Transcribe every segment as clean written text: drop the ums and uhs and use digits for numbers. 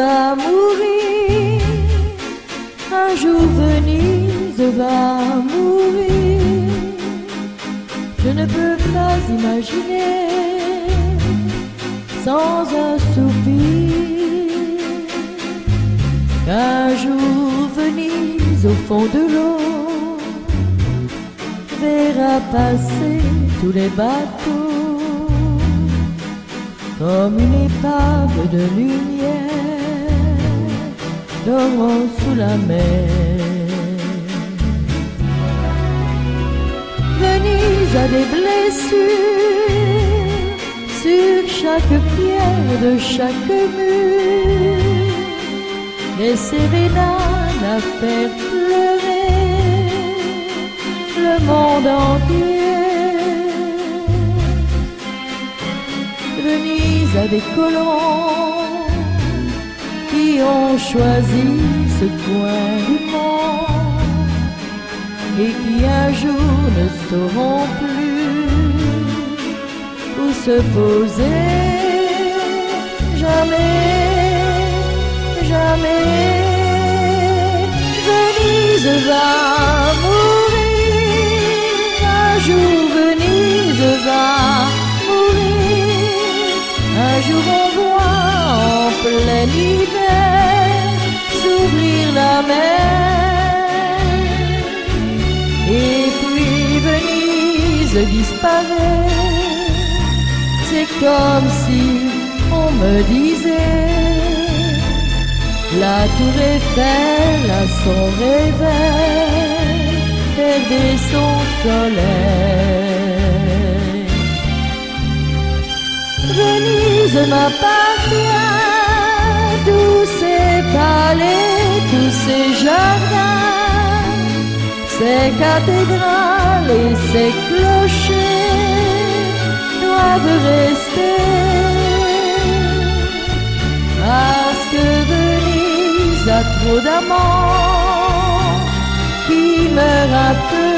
va mourir. Un jour Venise va mourir. Je ne peux pas imaginer sans un soupir qu'un jour Venise au fond de l'eau verra passer tous les bateaux comme une épave de lumière dormant sous la mer. Venise a des blessures sur chaque pierre de chaque mur, des sérénades à faire pleurer le monde entier. Venise a des colons qui ont choisi ce coin du monde et qui un jour ne sauront plus où se poser. Jamais, jamais, Venise va mourir. Un jour Venise va mourir. Un jour on voit en plein hiver s'ouvrir la mer. Et puis Venise disparaît. C'est comme si on me disait la tour Eiffel à son réveil perdait son soleil. Venise m'appartient, tous ces palais, tous ces jardins, ces cathédrales et ces clochers doivent rester, parce que Venise a trop d'amants qui meurent un peu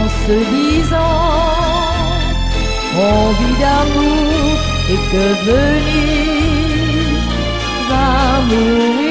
en se disant on vit d'amour et que Venise va mourir.